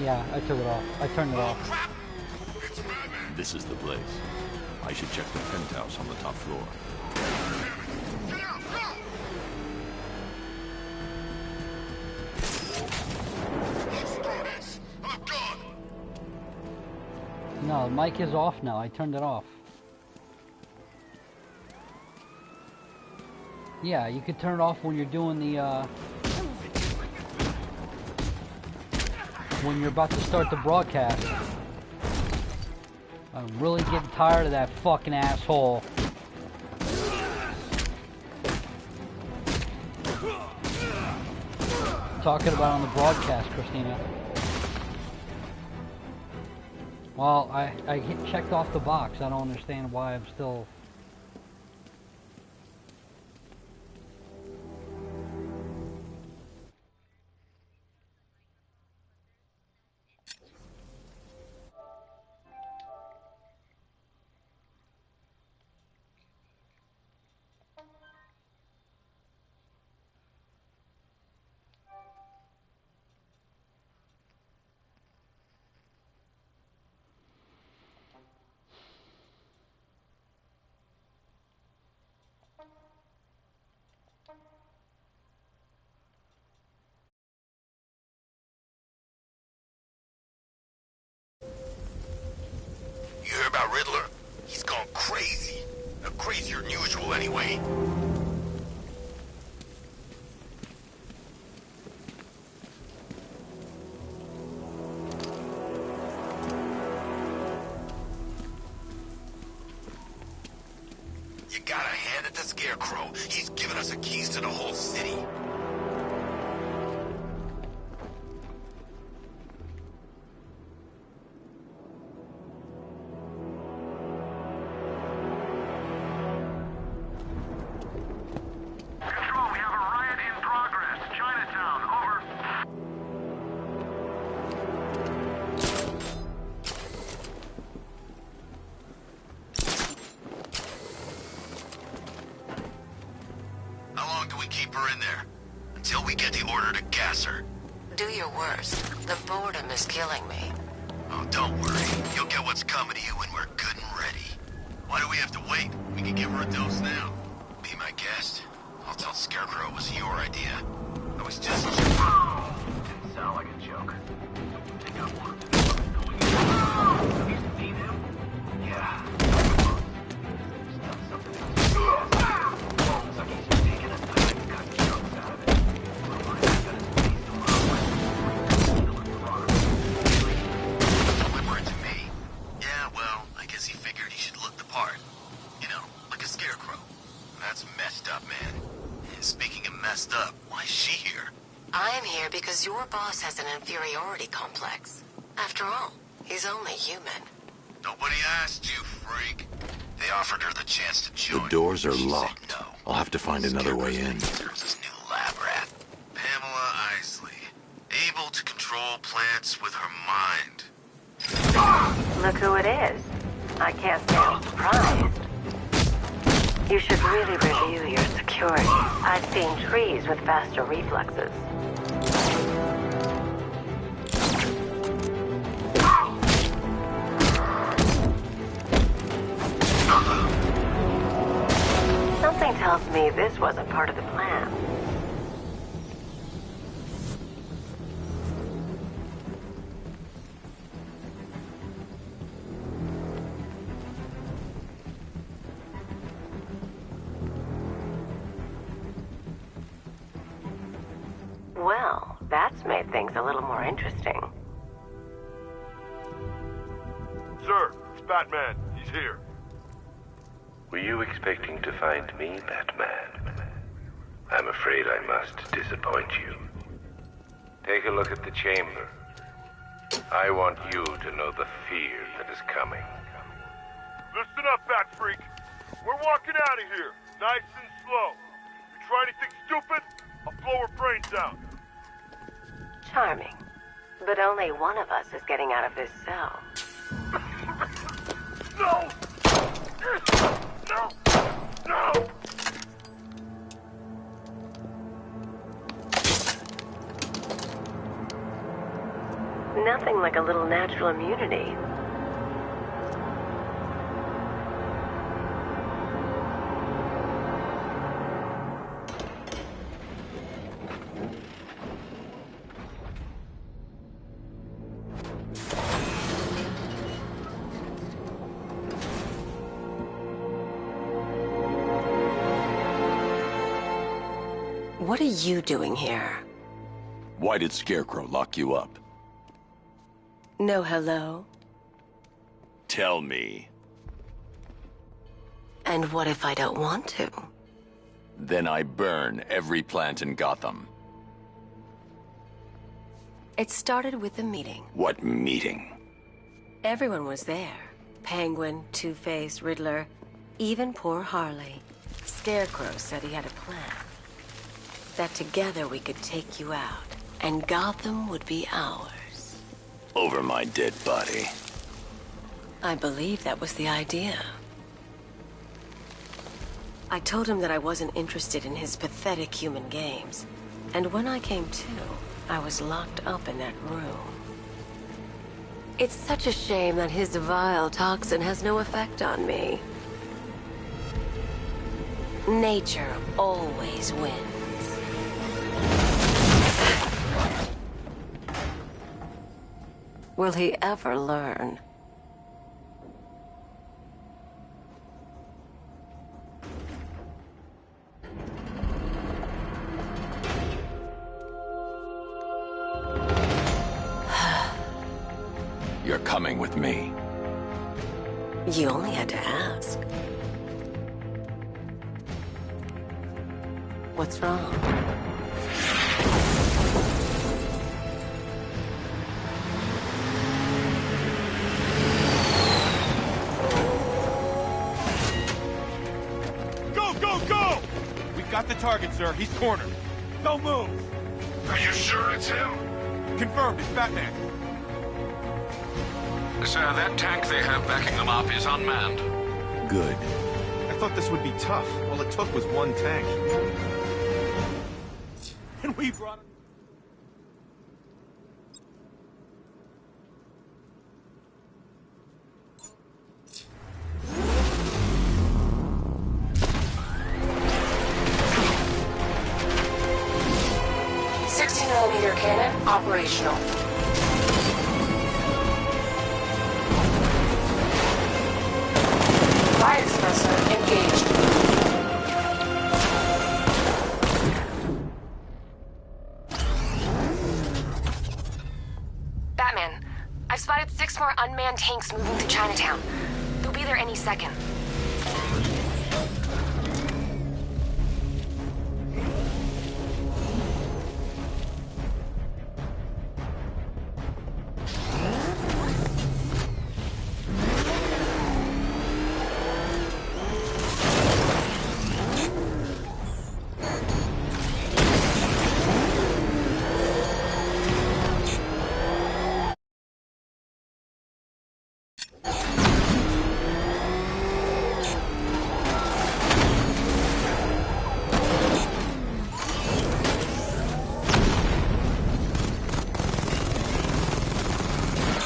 Yeah, I took it off. I turned it off. This is the place. I should check the penthouse on the top floor. No, the mic is off now. I turned it off. Yeah, you can turn it off when you're doing the, when you're about to start the broadcast. I'm really getting tired of that fucking asshole. Talking about on the broadcast, Christina. Well, I checked off the box. I don't understand why I'm still... You hear about Riddler? He's gone crazy. Crazier than usual, anyway. You gotta hand it to Scarecrow. He's given us the keys to the whole city. Your boss has an inferiority complex. After all, he's only human. Nobody asked you, freak. They offered her the chance to join. The doors are She locked. said no. I'll have to find another way in. There's this new lab rat, Pamela Isley, able to control plants with her mind. Look who it is. I can't say I'm surprised. You should really review your security. I've seen trees with faster reflexes. Something tells me this wasn't part of the plan. Well, that's made things a little more interesting. Sir, it's Batman. He's here. Were you expecting to find me, Batman? I'm afraid I must disappoint you. Take a look at the chamber. I want you to know the fear that is coming. Listen up, Bat Freak. We're walking out of here, nice and slow. You try anything stupid, I'll blow her brains out. Charming. But only one of us is getting out of this cell. No! No! No! Nothing like a little natural immunity. What are you doing here? Why did Scarecrow lock you up? No hello? Tell me. And what if I don't want to? Then I burn every plant in Gotham. It started with a meeting. What meeting? Everyone was there. Penguin, Two-Face, Riddler, even poor Harley. Scarecrow said he had a plan. That together we could take you out, and Gotham would be ours. Over my dead body. I believe that was the idea. I told him that I wasn't interested in his pathetic human games. And when I came to, I was locked up in that room. It's such a shame that his vile toxin has no effect on me. Nature always wins. Will he ever learn? You're coming with me. You only had to ask. What's wrong? Go! We've got the target, sir. He's cornered. Don't move. Are you sure it's him? Confirmed, it's Batman. Sir, that tank they have backing them up is unmanned. Good. I thought this would be tough. All it took was one tank. And we brought him... Cannon operational. Fire suppressor engaged. Batman, I've spotted 6 more unmanned tanks moving through Chinatown. They'll be there any second.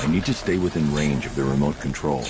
I need to stay within range of the remote control.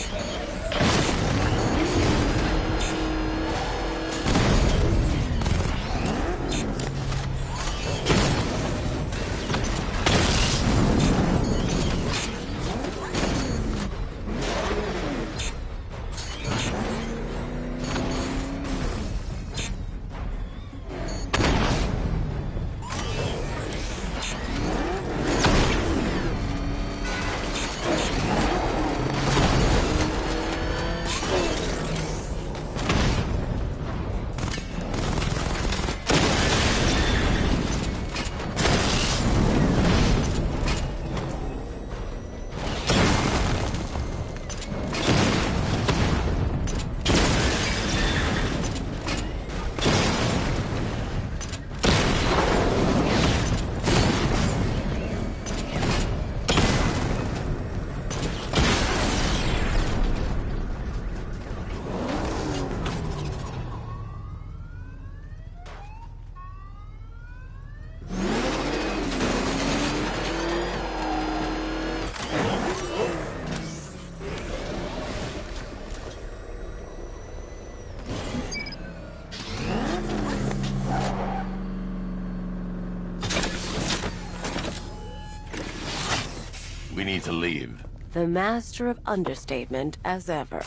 me to leave. The master of understatement as ever.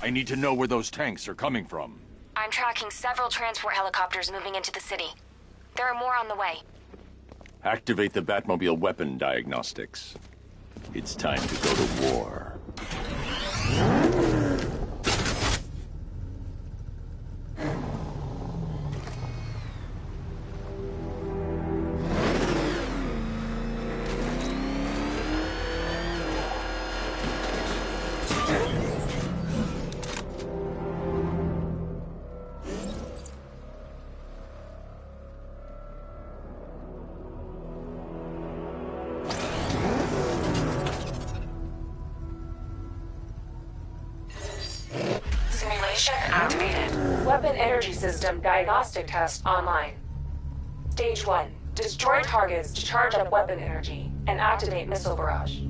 I need to know where those tanks are coming from. I'm tracking several transport helicopters moving into the city. There are more on the way. Activate the Batmobile weapon diagnostics. It's time to go to war. Simulation activated. Weapon energy system diagnostic test online. Stage 1. Destroy targets to charge up weapon energy and activate missile barrage.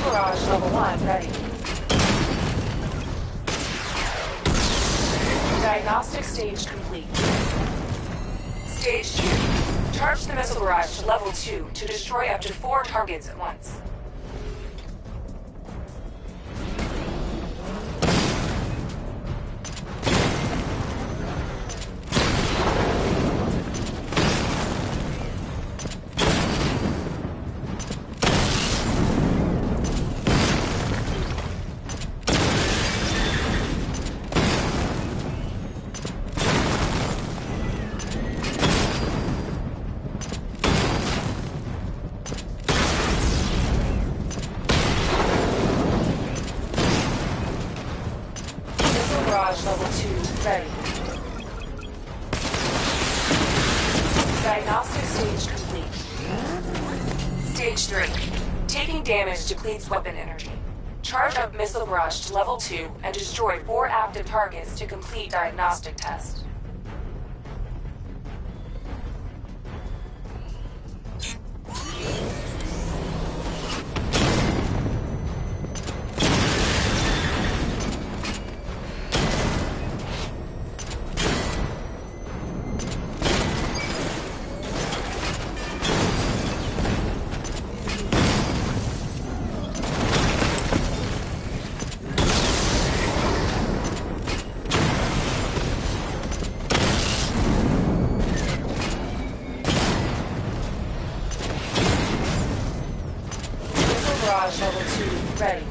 Barrage level 1 ready. Diagnostic stage complete. Stage 2. Charge the missile barrage to level 2 to destroy up to 4 targets at once. Barrage level 2 ready. Diagnostic stage complete. Stage 3. Taking damage depletes weapon energy. Charge up missile barrage to level 2 and destroy 4 active targets to complete diagnostic test. Barrage level 2 ready.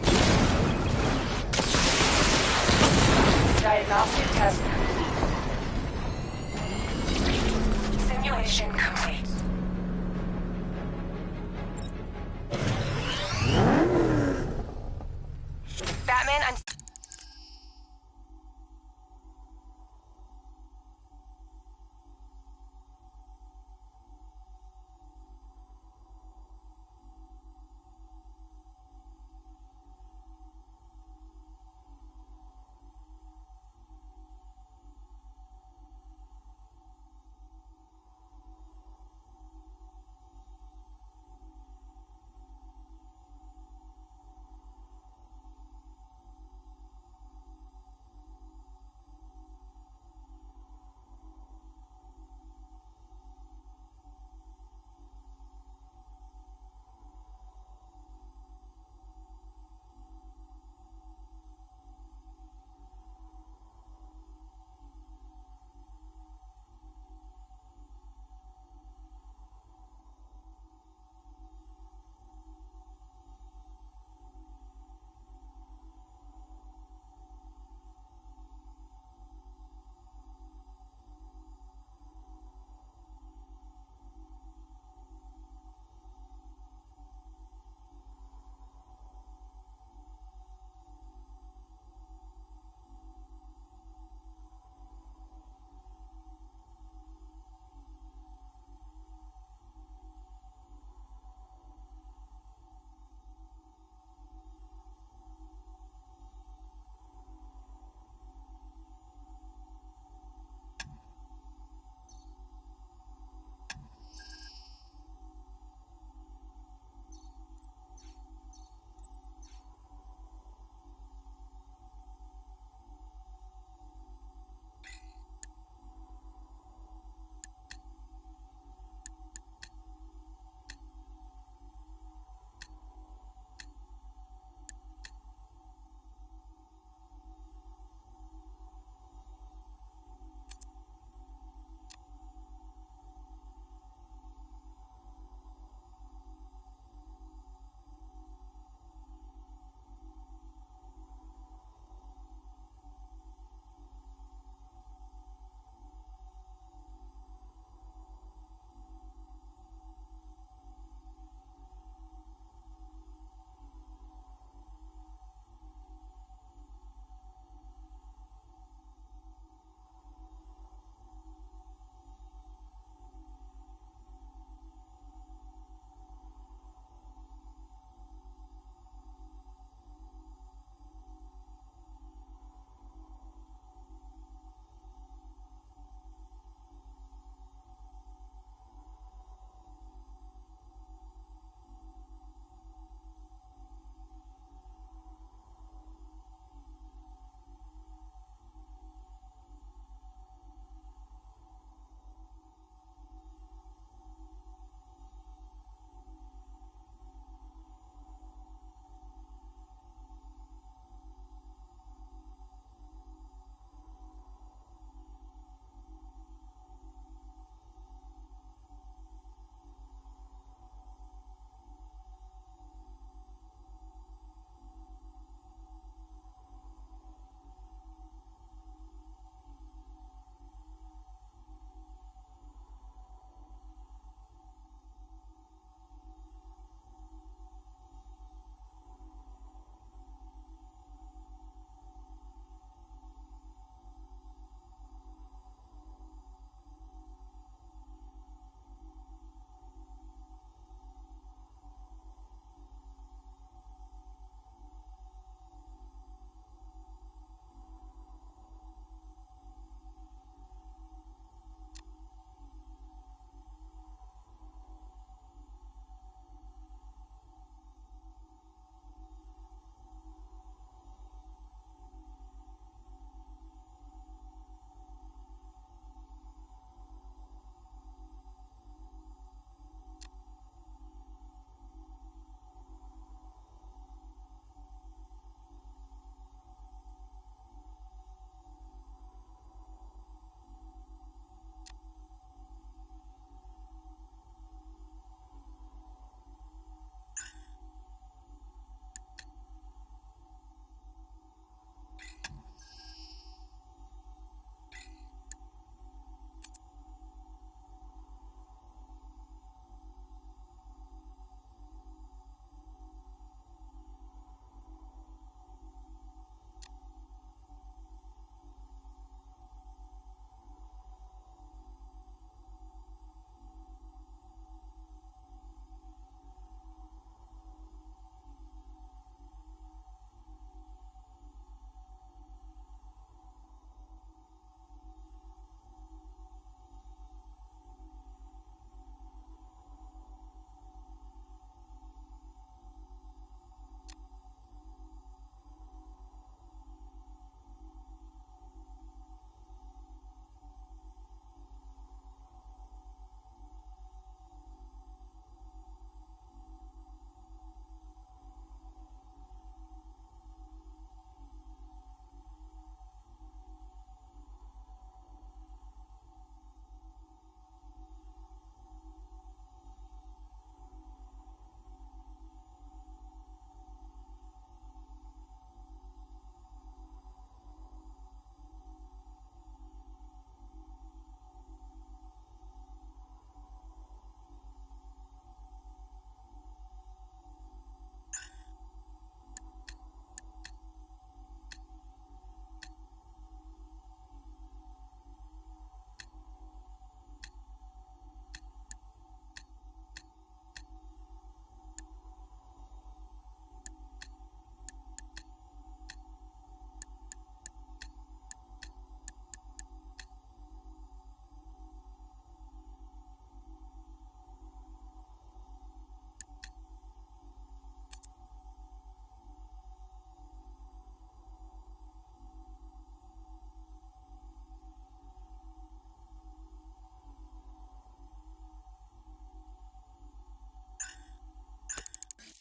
Diagnostic test complete. Simulation complete. Batman, I'm...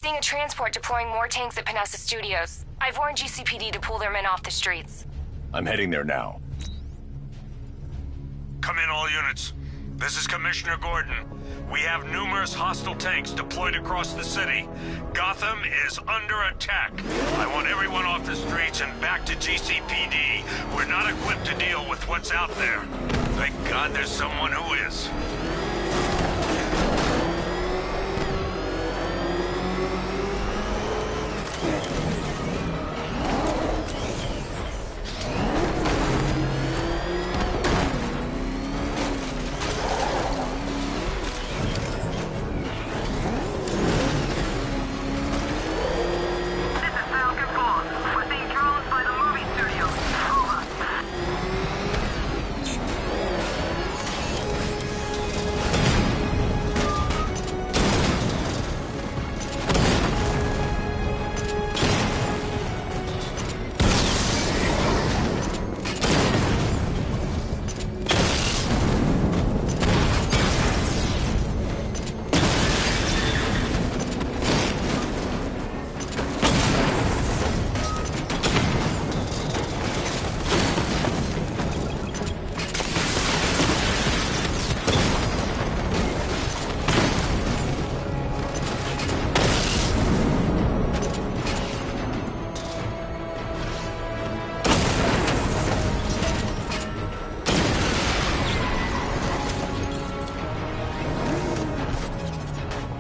Seeing a transport deploying more tanks at Panessa Studios. I've warned GCPD to pull their men off the streets. I'm heading there now. Come in, all units. This is Commissioner Gordon. We have numerous hostile tanks deployed across the city. Gotham is under attack. I want everyone off the streets and back to GCPD. We're not equipped to deal with what's out there. Thank God there's someone who is.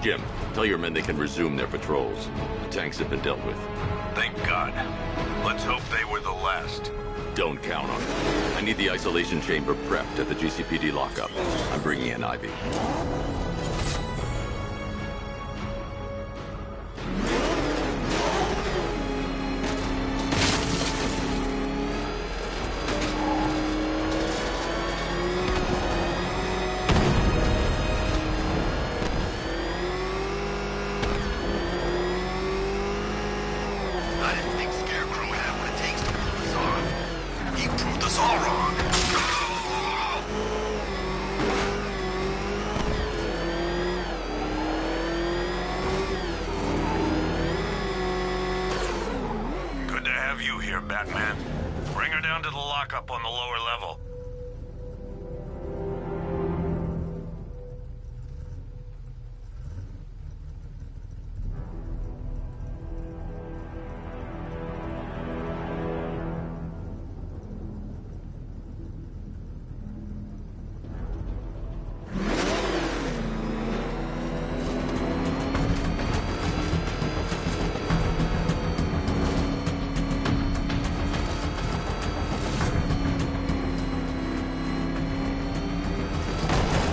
Jim, tell your men they can resume their patrols. The tanks have been dealt with. Thank God. Let's hope they were the last. Don't count on it. I need the isolation chamber prepped at the GCPD lockup. I'm bringing in Ivy. I didn't think Scarecrow had what it takes to pull this off. He proved us all wrong. Good to have you here, Batman. Bring her down to the lockup on the lower level.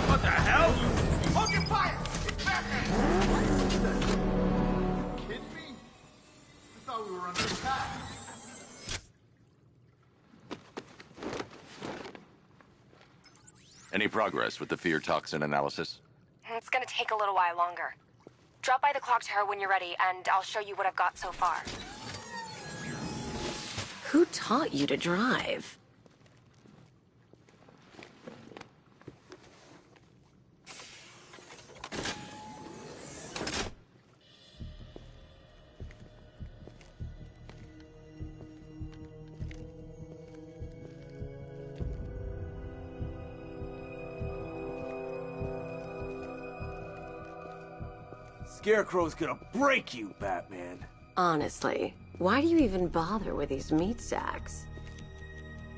What the hell? Hold your fire! It's Batman! You kidding me? I thought we were under attack. Any progress with the fear toxin analysis? It's gonna take a little while longer. Drop by the clock tower when you're ready, and I'll show you what I've got so far. Who taught you to drive? Scarecrow's gonna break you, Batman. Honestly, why do you even bother with these meat sacks?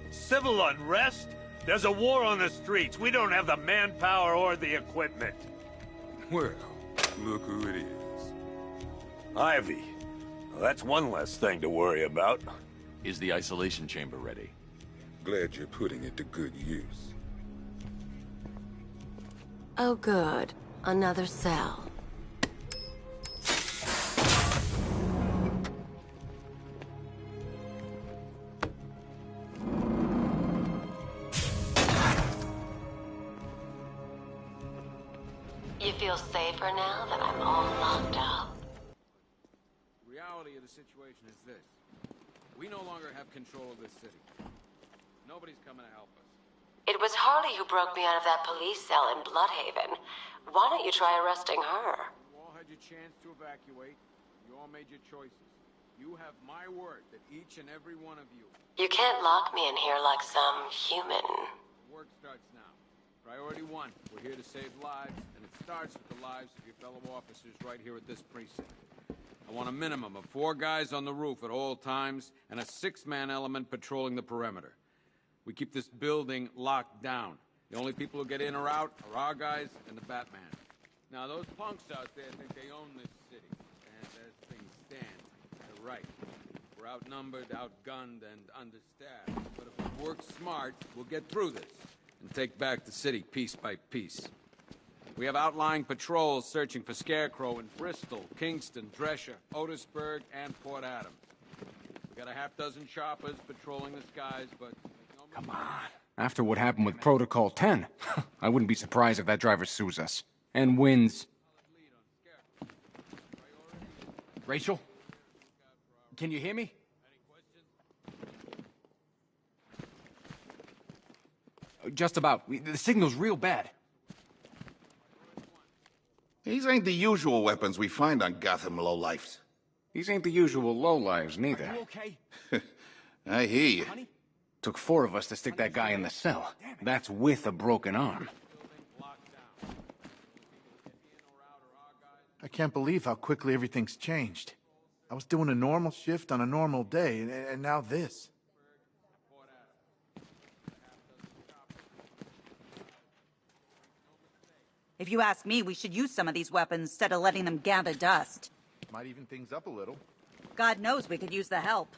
Civil unrest? There's a war on the streets. We don't have the manpower or the equipment. Well, look who it is. Ivy. Well, that's one less thing to worry about. Is the isolation chamber ready? Glad you're putting it to good use. Oh good, another cell. You feel safer now that I'm all locked up? The reality of the situation is this. We no longer have control of this city. Nobody's coming to help us. It was Harley who broke me out of that police cell in Bloodhaven. Why don't you try arresting her? You all had your chance to evacuate. You all made your choices. You have my word that each and every one of you... You can't lock me in here like some human. The work starts now. Priority 1, we're here to save lives, and it starts with the lives of your fellow officers right here at this precinct. I want a minimum of 4 guys on the roof at all times, and a 6-man element patrolling the perimeter. We keep this building locked down. The only people who get in or out are our guys and the Batman. Now, those punks out there think they own this city, and as things stand, they're right. We're outnumbered, outgunned, and understaffed. But if we work smart, we'll get through this and take back the city piece by piece. We have outlying patrols searching for Scarecrow in Bristol, Kingston, Drescher, Otisburg, and Port Adams. We got a half-dozen choppers patrolling the skies, but... Come on. After what happened with Protocol 10, I wouldn't be surprised if that driver sues us. And wins. Rachel? Can you hear me? Just about. The signal's real bad. These ain't the usual weapons we find on Gotham lowlifes. These ain't the usual lowlives, neither. Are you okay? I hear you. Honey? Took 4 of us to stick that guy in the cell. That's with a broken arm. I can't believe how quickly everything's changed. I was doing a normal shift on a normal day, and now this. If you ask me, we should use some of these weapons instead of letting them gather dust. Might even things up a little. God knows we could use the help.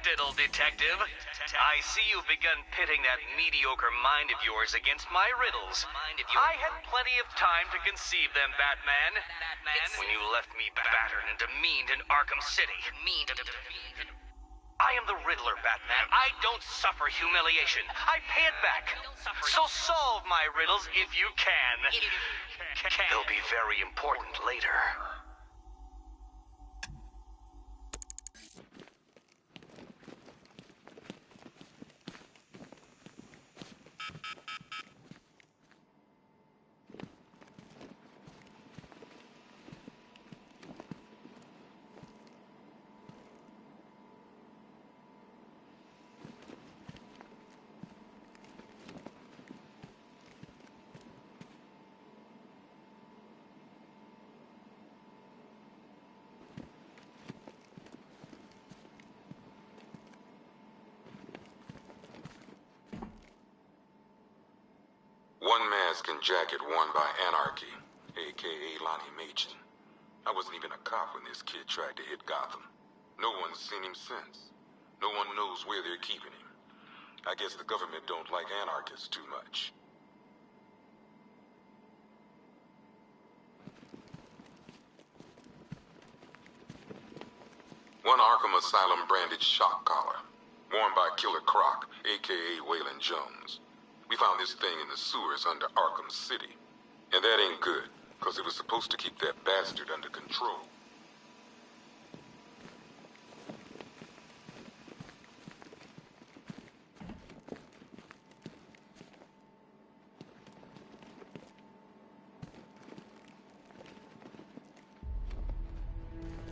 Diddle, detective. I see you've begun pitting that mediocre mind of yours against my riddles. I had plenty of time to conceive them, Batman. When you left me battered and demeaned in Arkham City. I am the Riddler, Batman. I don't suffer humiliation. I pay it back. So solve my riddles if you can. They'll be very important later. One mask and jacket worn by Anarchy, a.k.a. Lonnie Machin. I wasn't even a cop when this kid tried to hit Gotham. No one's seen him since. No one knows where they're keeping him. I guess the government don't like anarchists too much. One Arkham Asylum branded shock collar, worn by Killer Croc, a.k.a. Waylon Jones. We found this thing in the sewers under Arkham City. And that ain't good, because it was supposed to keep that bastard under control.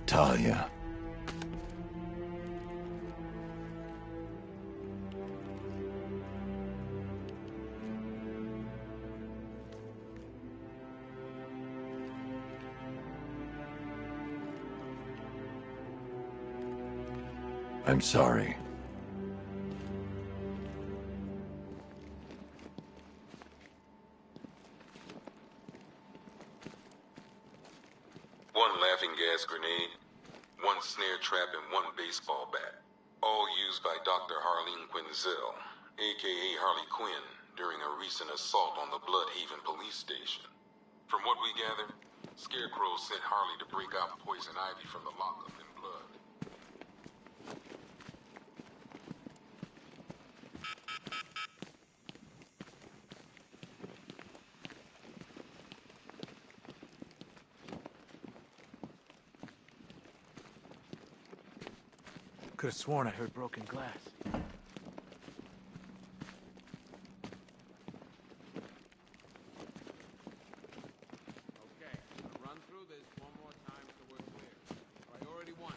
Talia. I'm sorry. One laughing gas grenade, one snare trap, and one baseball bat. All used by Dr. Harleen Quinzel, a.k.a. Harley Quinn, during a recent assault on the Bloodhaven police station. From what we gather, Scarecrow sent Harley to break out Poison Ivy from the lockup in blood. Could have sworn I heard broken glass. Okay, I'll run through this one more time so we're clear. Priority 1,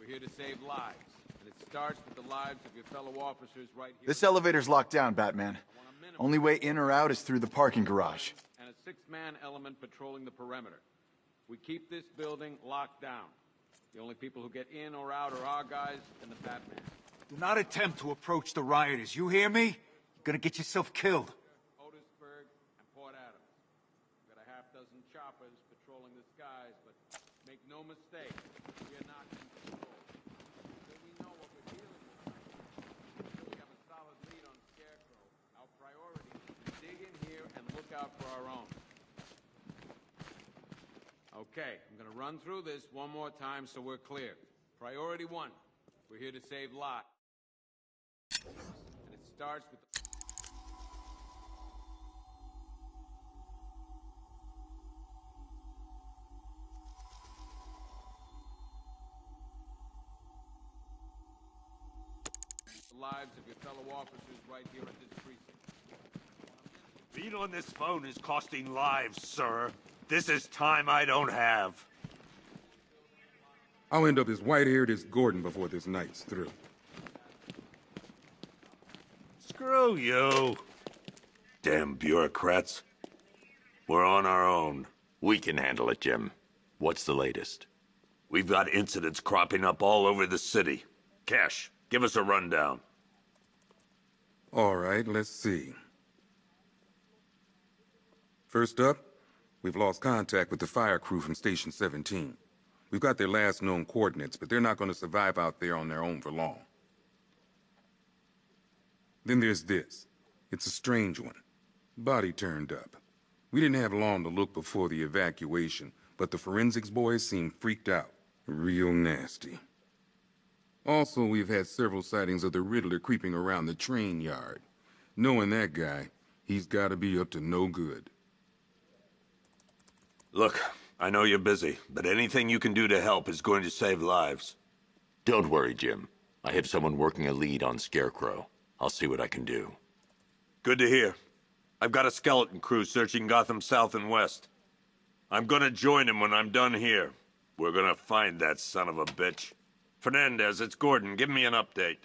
we're here to save lives. And it starts with the lives of your fellow officers right here. This elevator's locked down, Batman. Only way in or out is through the parking garage. And a 6-man element patrolling the perimeter. We keep this building locked down. The only people who get in or out are our guys and the Batman. Do not attempt to approach the rioters. You hear me? You're gonna get yourself killed. Otisburg and Port Adams. We've got a half-dozen choppers patrolling the skies, but make no mistake, we are not in control. Until we know what we're dealing with, until we have a solid lead on Scarecrow, our priority is to dig in here and look out for our own. Okay, I'm gonna run through this one more time so we're clear. Priority 1, we're here to save lives. And it starts with the lives of your fellow officers right here at this precinct. Being on this phone is costing lives, sir. This is time I don't have. I'll end up as white-haired as Gordon before this night's through. Screw you. Damn bureaucrats. We're on our own. We can handle it, Jim. What's the latest? We've got incidents cropping up all over the city. Cash, give us a rundown. All right, let's see. First up, we've lost contact with the fire crew from Station 17. We've got their last known coordinates, but they're not going to survive out there on their own for long. Then there's this. It's a strange one. Body turned up. We didn't have long to look before the evacuation, but the forensics boys seem freaked out. Real nasty. Also, we've had several sightings of the Riddler creeping around the train yard. Knowing that guy, he's got to be up to no good. Look, I know you're busy, but anything you can do to help is going to save lives. Don't worry, Jim. I have someone working a lead on Scarecrow. I'll see what I can do. Good to hear. I've got a skeleton crew searching Gotham South and West. I'm gonna join him when I'm done here. We're gonna find that son of a bitch. Fernandez, it's Gordon. Give me an update.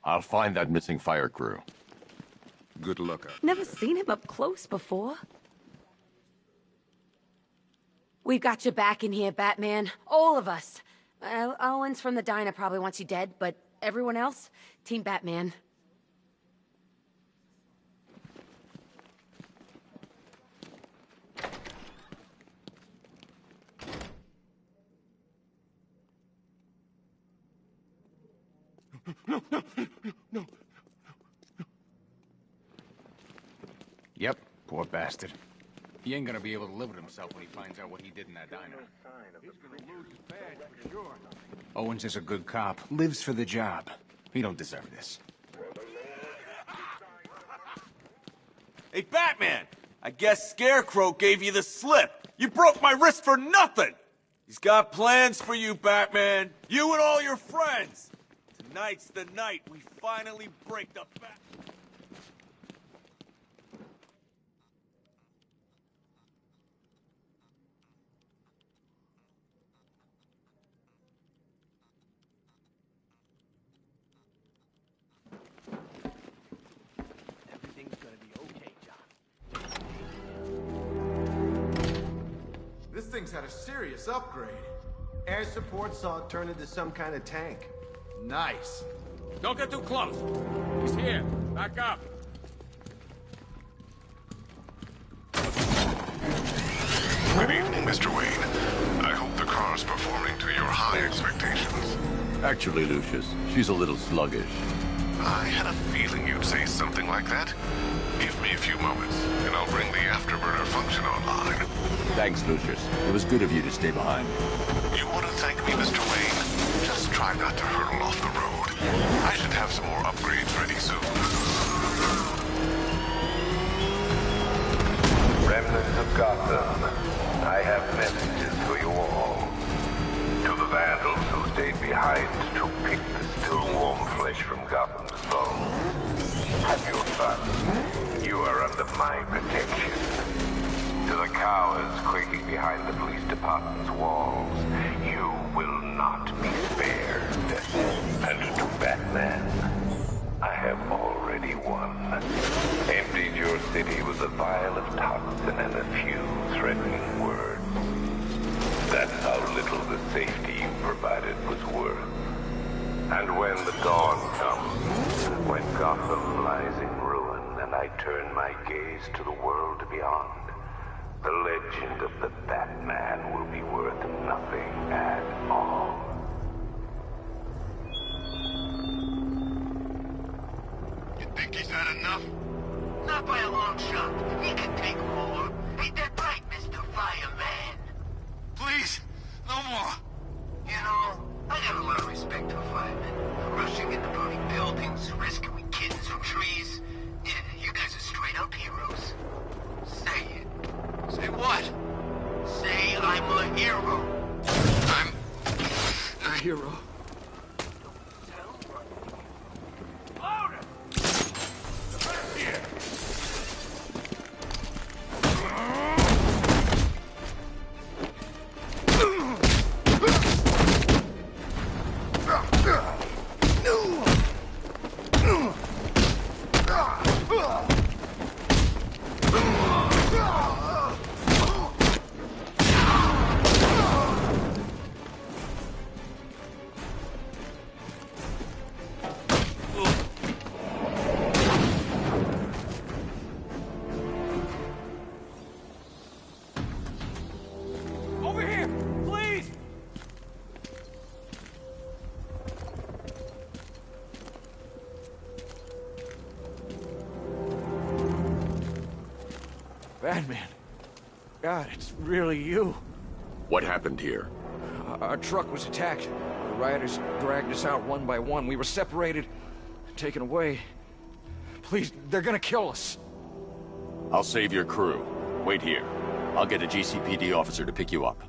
I'll find that missing fire crew. Good luck. Never seen him up close before. We've got your back in here, Batman. All of us. Owens from the diner probably wants you dead, but everyone else? Team Batman. No. Yep, poor bastard. He ain't gonna be able to live with himself when he finds out what he did in that diner. He's gonna lose his badge for sure. Owens is a good cop, lives for the job. He don't deserve this. Hey, Batman! I guess Scarecrow gave you the slip. You broke my wrist for nothing! He's got plans for you, Batman. You and all your friends. Tonight's the night we finally break the Bat... Everything's gonna be okay, John. This thing's had a serious upgrade. Air support saw it turn into some kind of tank. Nice. Don't get too close. He's here. Back up. Good evening, Mr. Wayne. I hope the car's performing to your high expectations. Actually, Lucius, she's a little sluggish. I had a feeling you'd say something like that. Give me a few moments, and I'll bring the afterburner function online. Thanks, Lucius. It was good of you to stay behind. You want to thank me, Mr. Wayne? Just try not to hurtle off the road. I should have some more upgrades ready soon. Remnants of Gotham, I have messages for you all. To the vandals who stayed behind to pick the still warm flesh from Gotham's bones. Have your fun. You are under my protection. To the cowards quaking behind the police department's walls, you will not be spared. And to Batman, I have already won. Emptied your city with a vial of toxin and a few threatening words. That's how little the safety you provided was worth. And when the dawn comes, when Gotham lies in ruin, and I turn my gaze to the world beyond, the legend of the Batman will be worth nothing at all. You think he's had enough? Not by a long shot. He can take more. Ain't that right, Mr. Fireman? Please, no more. You know, I got a lot of respect for firemen. Rushing into burning buildings, rescuing kittens from trees. Yeah, you guys are straight up heroes. Say it. Say what? Say I'm a hero. I'm a hero. Over here, please! Batman. God, it's really you. What happened here? Our truck was attacked. The rioters dragged us out one by one. We were separated, taken away. Please, they're gonna kill us. I'll save your crew. Wait here. I'll get a GCPD officer to pick you up.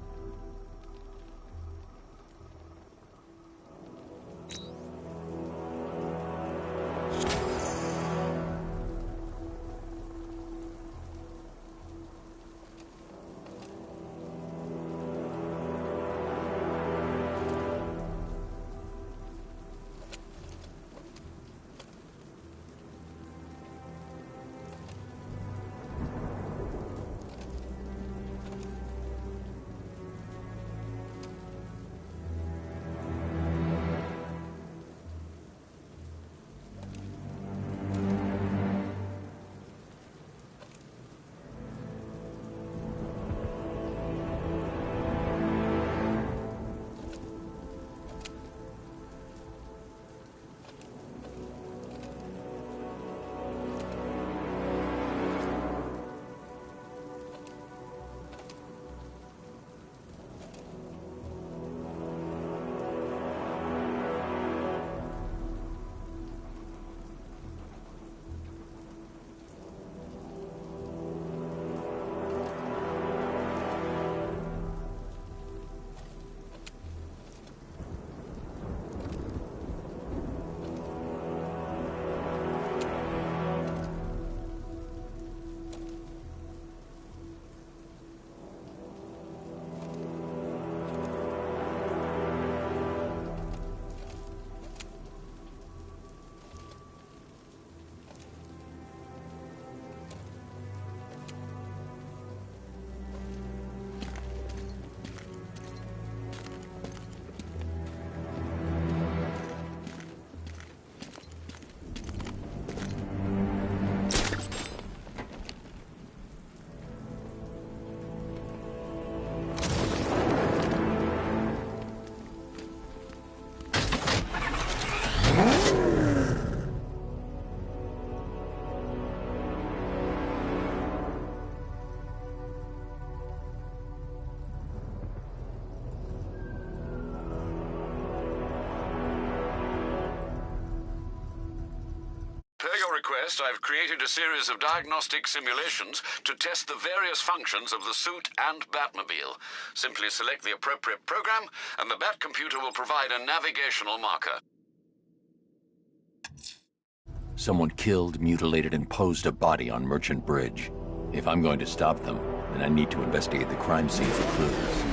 request, I've created a series of diagnostic simulations to test the various functions of the suit and Batmobile. Simply select the appropriate program, and the Bat computer will provide a navigational marker. Someone killed, mutilated, and posed a body on Merchant Bridge. If I'm going to stop them, then I need to investigate the crime scene for clues.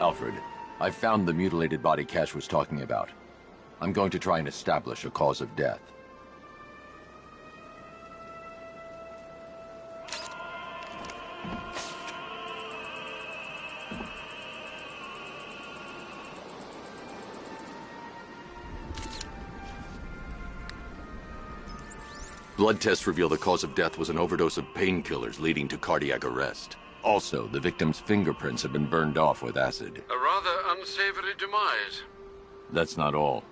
Alfred, I've found the mutilated body Cash was talking about. I'm going to try and establish a cause of death. Blood tests reveal the cause of death was an overdose of painkillers leading to cardiac arrest. Also, the victim's fingerprints have been burned off with acid. A rather unsavory demise. That's not all.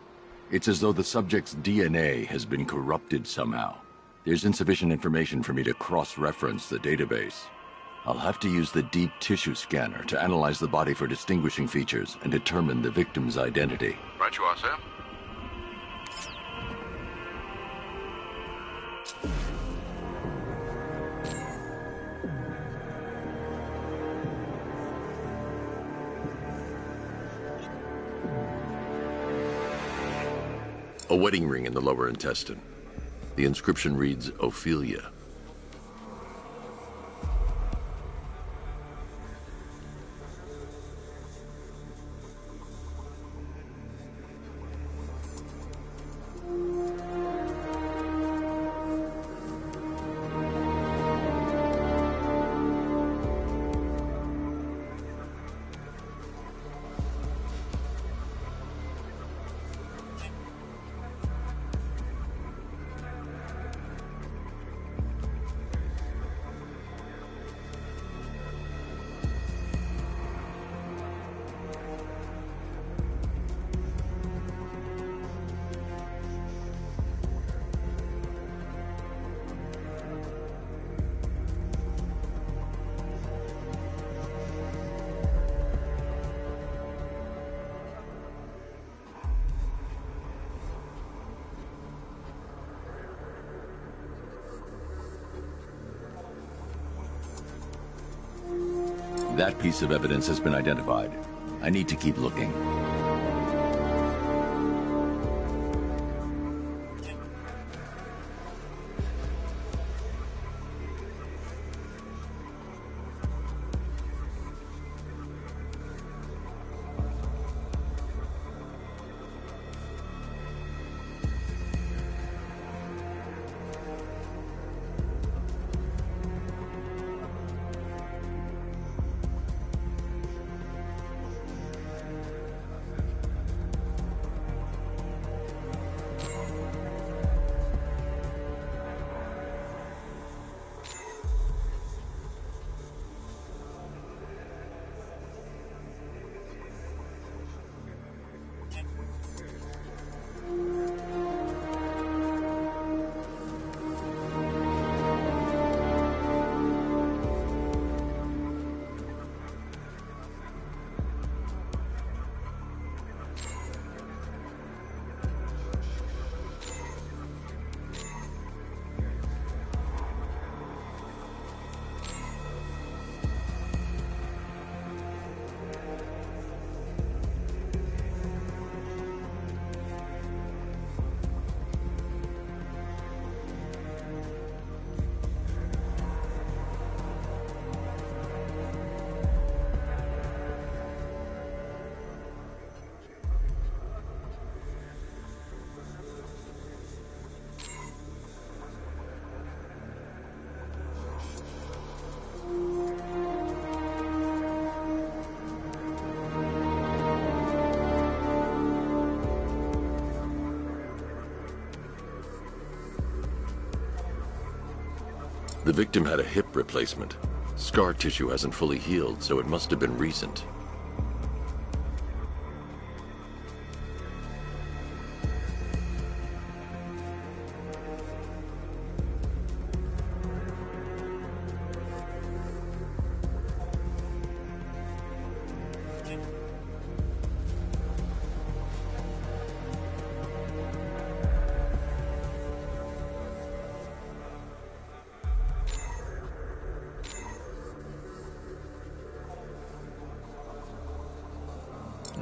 It's as though the subject's DNA has been corrupted somehow. There's insufficient information for me to cross-reference the database. I'll have to use the deep tissue scanner to analyze the body for distinguishing features and determine the victim's identity. Right you are, sir. A wedding ring in the lower intestine. The inscription reads, Ophelia. That piece of evidence has been identified. I need to keep looking. The victim had a hip replacement. Scar tissue hasn't fully healed, so it must have been recent.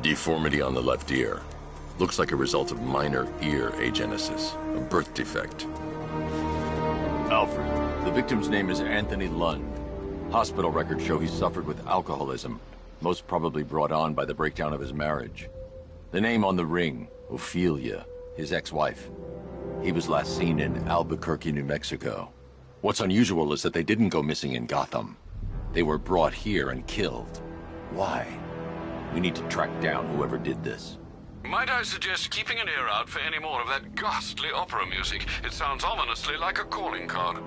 Deformity on the left ear. Looks like a result of minor ear agenesis, a birth defect. Alfred, the victim's name is Anthony Lund. Hospital records show he suffered with alcoholism, most probably brought on by the breakdown of his marriage. The name on the ring, Ophelia, his ex-wife. He was last seen in Albuquerque, New Mexico. What's unusual is that they didn't go missing in Gotham. They were brought here and killed. Why? We need to track down whoever did this. Might I suggest keeping an ear out for any more of that ghastly opera music? It sounds ominously like a calling card.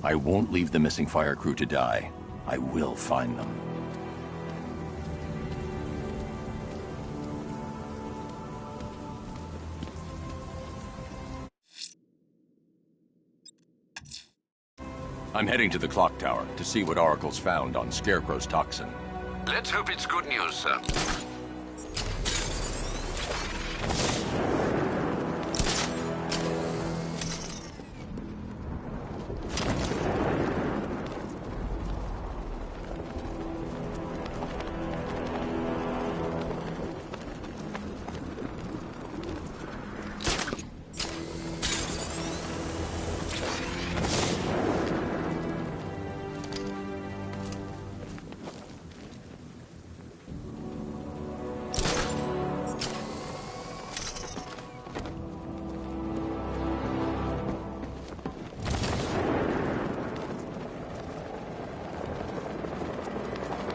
I won't leave the missing fire crew to die. I will find them. I'm heading to the clock tower to see what Oracle's found on Scarecrow's toxin. Let's hope it's good news, sir.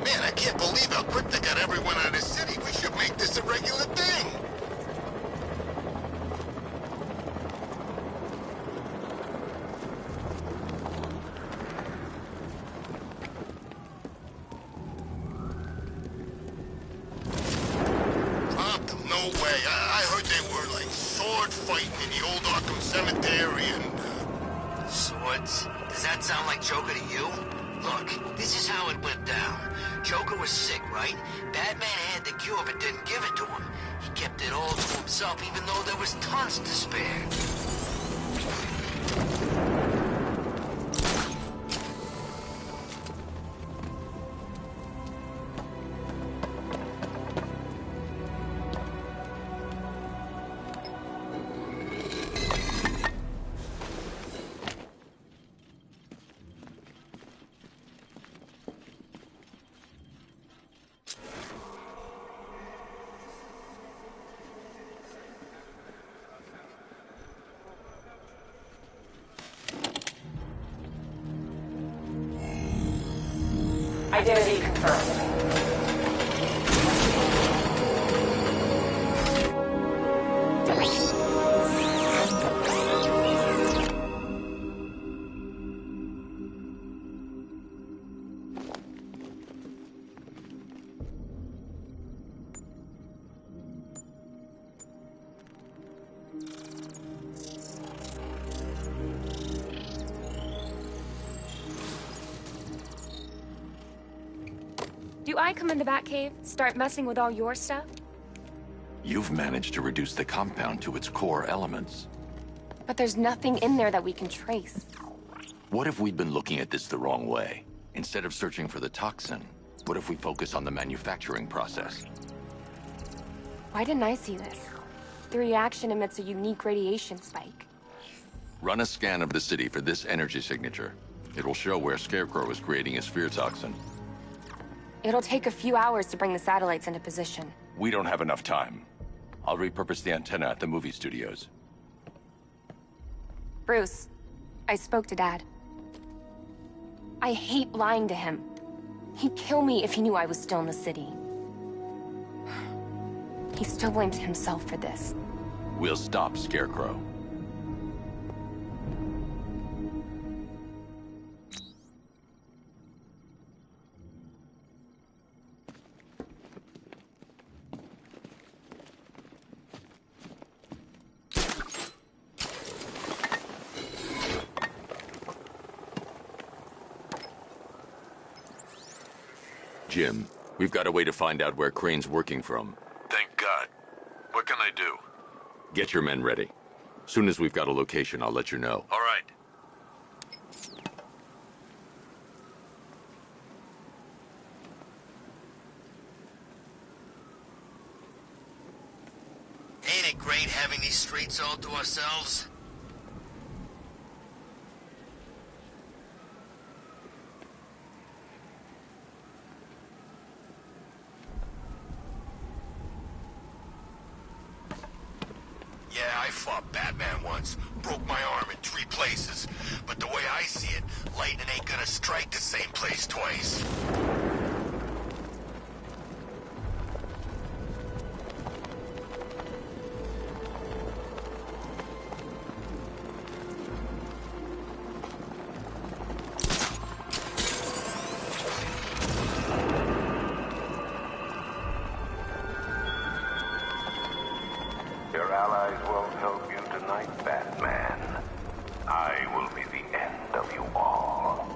Man, I can't believe how quick they got everyone out of the city. We should make this a regular thing. Robbed them? No way. I heard they were like sword fighting in the old Arkham Cemetery and... Swords? Does that sound like Joker to you? Look, this is how it went down. Joker was sick, right? Batman had the cure but didn't give it to him. He kept it all to himself even though there was tons to spare. Identity confirmed. Do I come in the Batcave, start messing with all your stuff? You've managed to reduce the compound to its core elements. But there's nothing in there that we can trace. What if we'd been looking at this the wrong way? Instead of searching for the toxin, what if we focus on the manufacturing process? Why didn't I see this? The reaction emits a unique radiation spike. Run a scan of the city for this energy signature. It will show where Scarecrow is creating his fear toxin. It'll take a few hours to bring the satellites into position. We don't have enough time. I'll repurpose the antenna at the movie studios. Bruce, I spoke to Dad. I hate lying to him. He'd kill me if he knew I was still in the city. He still blames himself for this. We'll stop Scarecrow. Jim, we've got a way to find out where Crane's working from. Thank God. What can I do? Get your men ready. Soon as we've got a location, I'll let you know. All right. Ain't it great having these streets all to ourselves? Yeah, I fought Batman once. Broke my arm in 3 places. But the way I see it, lightning ain't gonna strike the same place twice. Your allies won't help you tonight, Batman. I will be the end of you all.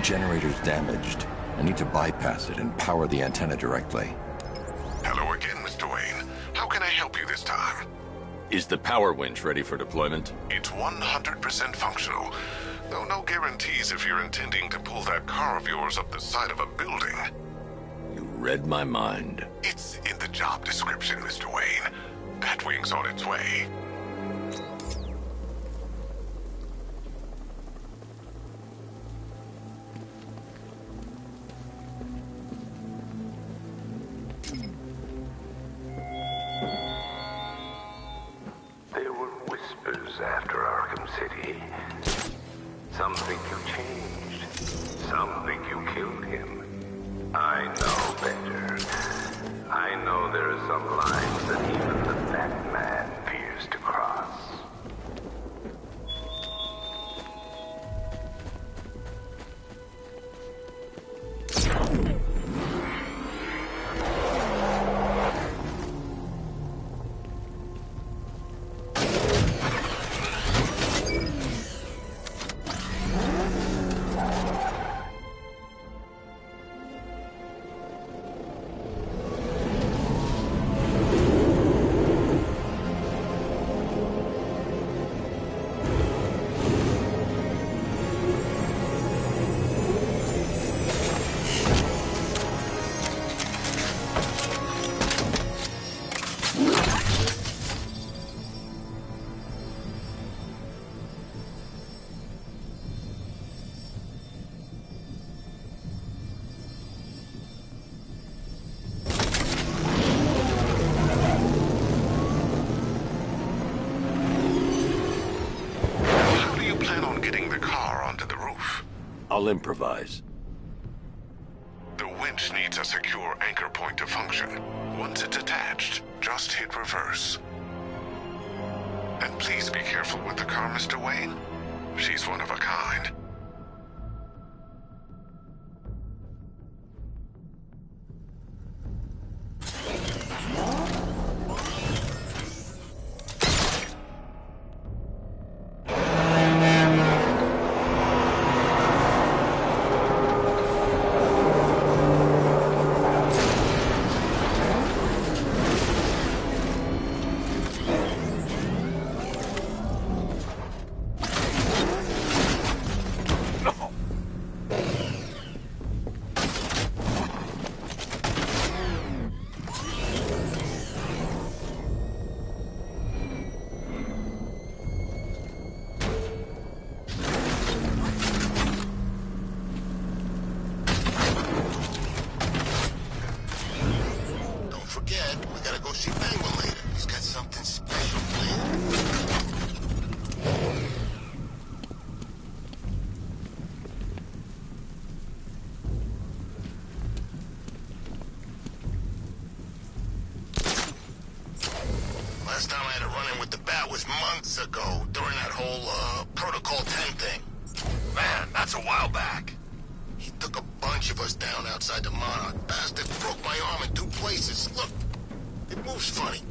generator's damaged. I need to bypass it and power the antenna directly. Hello again, Mr. Wayne. How can I help you this time? Is the power winch ready for deployment? It's 100% functional, though no guarantees if you're intending to pull that car of yours up the side of a building. You read my mind. It's in the job description, Mr. Wayne. Batwing's on its way. There were whispers after Arkham City. Some think you changed. Some think you killed him. I know better. I know there are some lines that even the Batman fears to cross. I'll improvise. The winch needs a secure anchor point to function. Once it's attached, just hit reverse. And please be careful with the car, Mr. Wayne. She's one of a kind. Last time I had a run-in with the Bat was months ago, during that whole, Protocol 10 thing. Man, that's a while back. He took a bunch of us down outside the Monarch. Bastard broke my arm in 2 places. Look, it moves funny.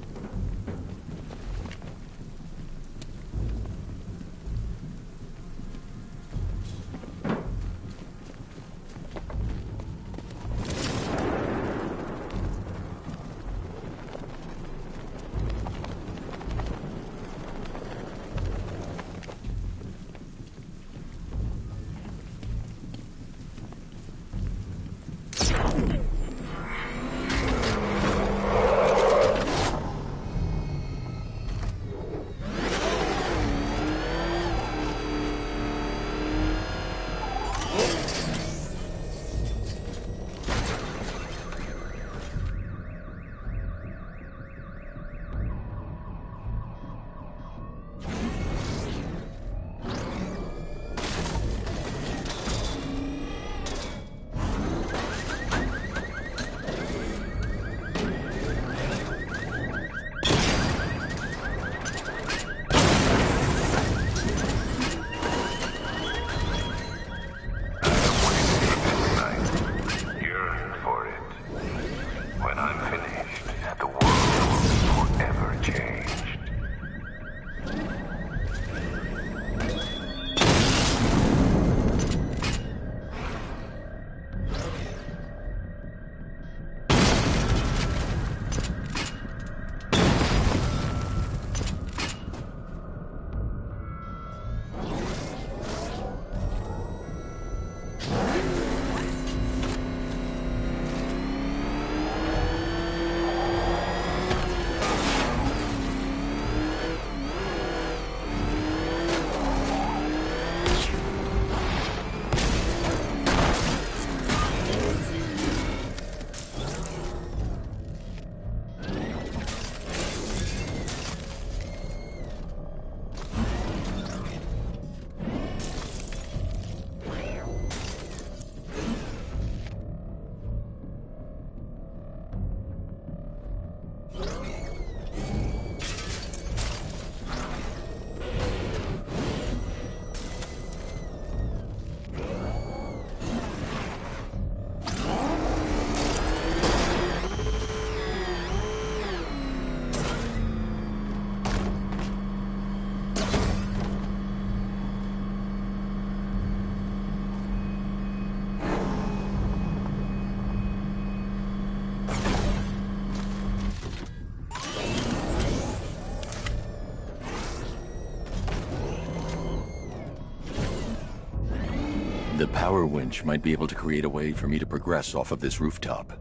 The power winch might be able to create a way for me to progress off of this rooftop.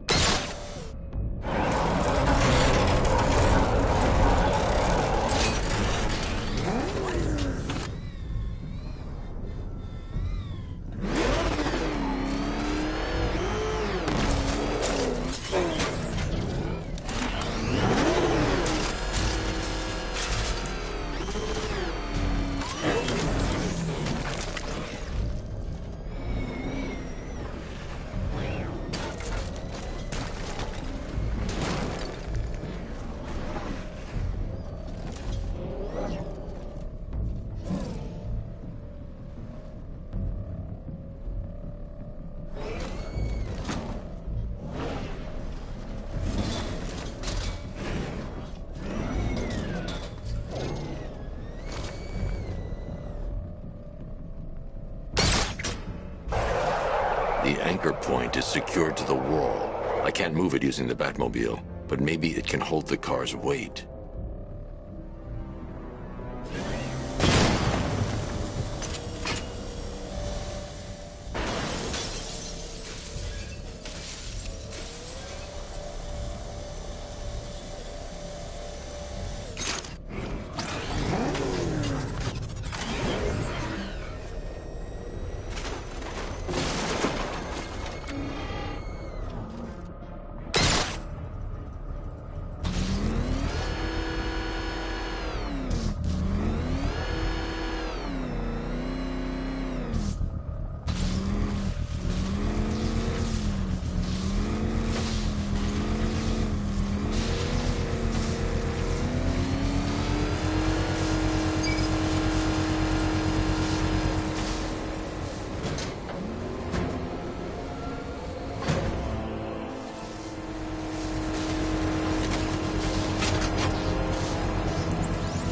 The anchor point is secured to the wall. I can't move it using the Batmobile, but maybe it can hold the car's weight.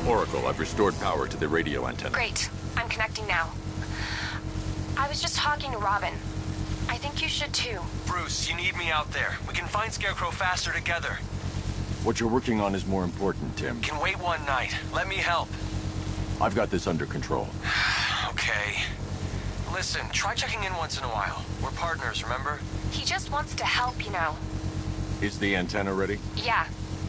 Oracle, I've restored power to the radio antenna. Great. I'm connecting now. I was just talking to Robin. I think you should too. Bruce, you need me out there. We can find Scarecrow faster together. What you're working on is more important, Tim. Can wait one night. Let me help. I've got this under control. Okay. Listen, try checking in once in a while. We're partners, remember? He just wants to help, you know. Is the antenna ready? Yeah,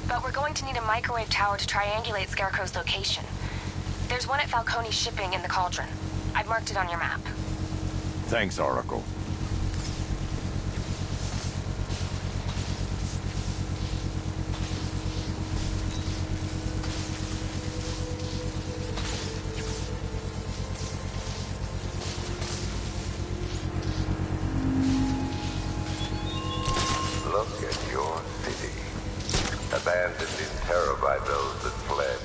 but we're going to need a microwave tower to triangulate Scarecrow's location. There's one at Falcone's shipping in the Cauldron. I've marked it on your map. Thanks, Oracle. Look at your city. Abandoned in terror by those that fled.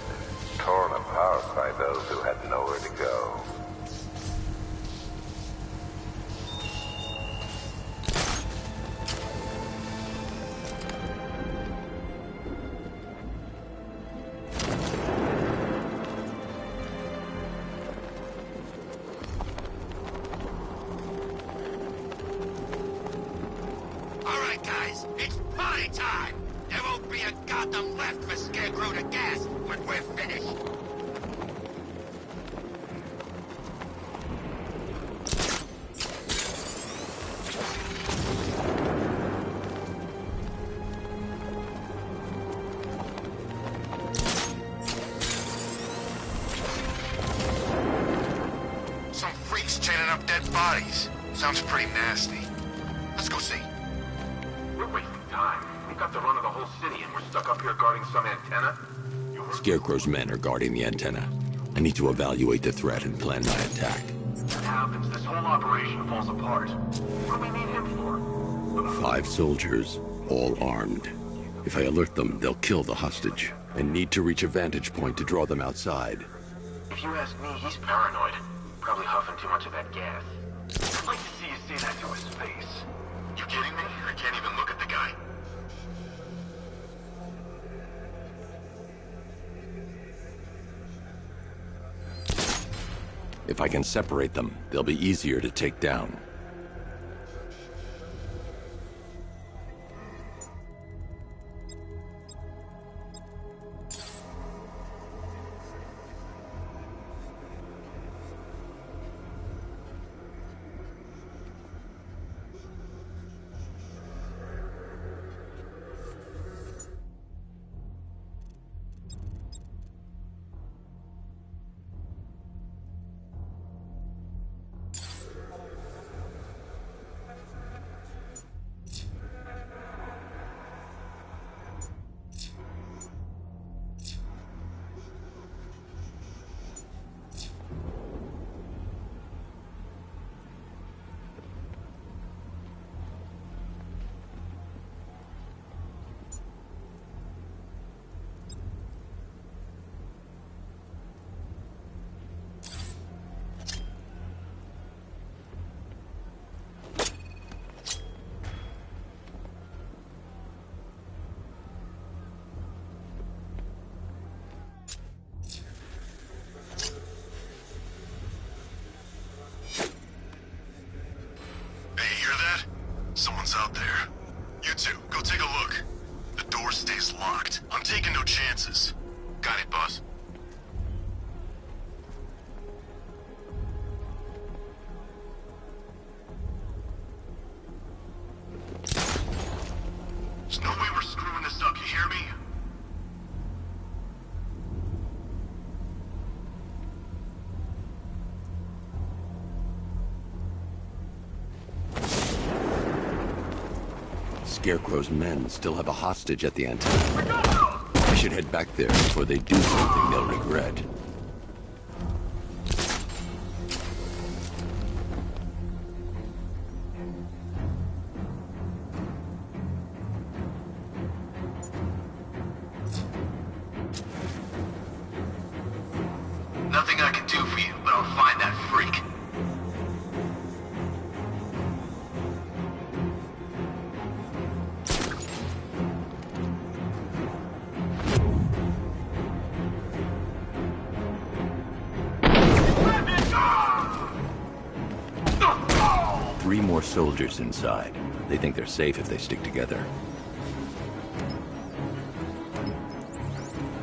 Torn apart by those who had nowhere to go. All right, guys, it's party time! There won't be a Gotham left for Scarecrow to gas when we're finished. Some freaks chaining up dead bodies. Sounds pretty nasty. Let's go see. We're wasting time. We've got the run of the whole city and we're stuck up here guarding some antenna. Scarecrow's men are guarding the antenna. I need to evaluate the threat and plan my attack. What happens? This whole operation falls apart. What do we need him for? 5 soldiers, all armed. If I alert them, they'll kill the hostage. I need to reach a vantage point to draw them outside. If you ask me, he's paranoid. Probably huffing too much of that gas. I'd like to see you say that to his face. You kidding me? I can't even look at the guy. If I can separate them, they'll be easier to take down. Scarecrow's men still have a hostage at the antenna. I should head back there before they do something they'll regret. Nothing I can do for you, but I'll find that freak. 3 more soldiers inside. They think they're safe if they stick together.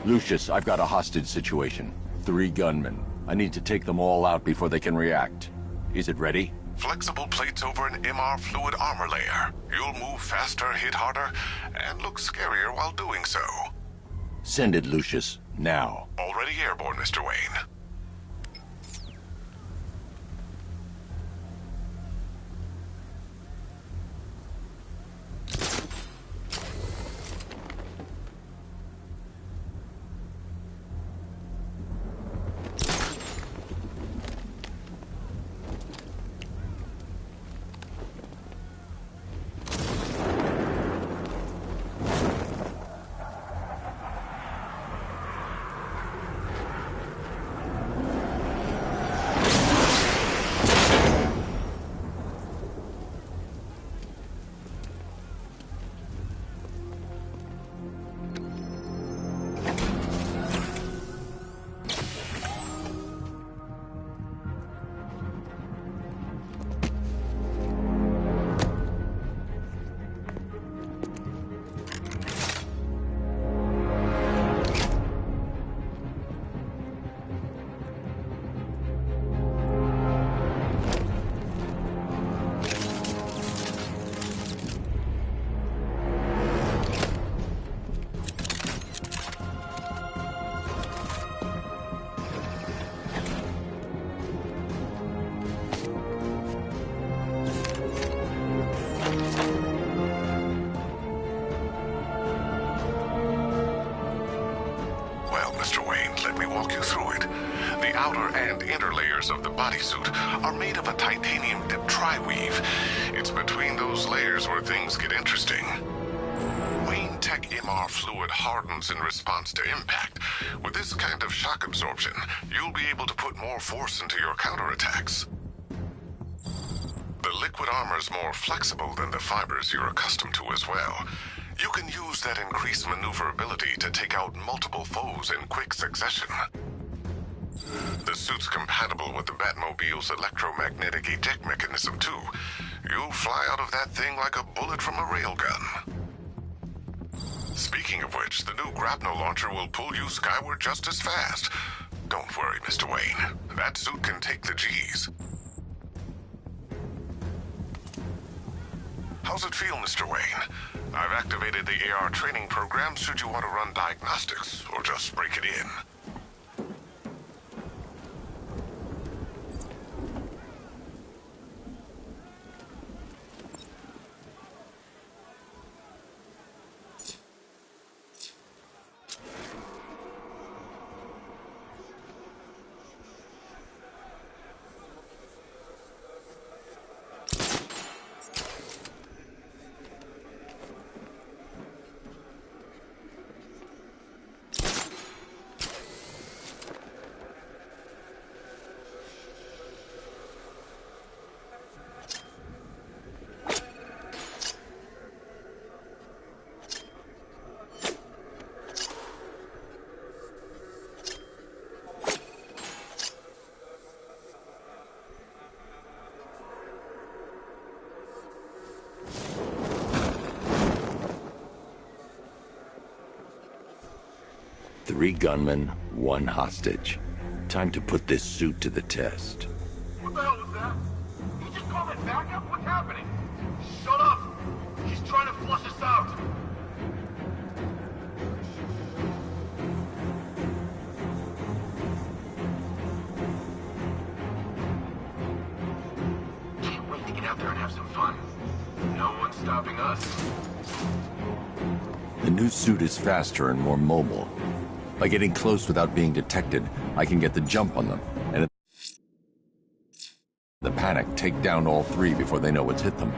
Lucius, I've got a hostage situation. 3 gunmen. I need to take them all out before they can react. Is it ready? Flexible plates over an MR fluid armor layer. You'll move faster, hit harder, and look scarier while doing so. Send it, Lucius. Now. Already airborne, Mr. Wayne. Of the bodysuit are made of a titanium dip tri-weave. It's between those layers where things get interesting. Wayne Tech MR fluid hardens in response to impact. With this kind of shock absorption, you'll be able to put more force into your counterattacks. The liquid armor's more flexible than the fibers you're accustomed to as well. You can use that increased maneuverability to take out multiple foes in quick succession. The suit's compatible with the Batmobile's electromagnetic eject mechanism, too. You'll fly out of that thing like a bullet from a railgun. Speaking of which, the new grapnel launcher will pull you skyward just as fast. Don't worry, Mr. Wayne. That suit can take the G's. How's it feel, Mr. Wayne? I've activated the AR training program should you want to run diagnostics, or just break it in. Three gunmen, 1 hostage. Time to put this suit to the test. What the hell was that? You just called it backup? What's happening? Shut up! She's trying to flush us out! Can't wait to get out there and have some fun. No one's stopping us. The new suit is faster and more mobile. By getting close without being detected, I can get the jump on them, and in the panic, take down all three before they know what's hit them.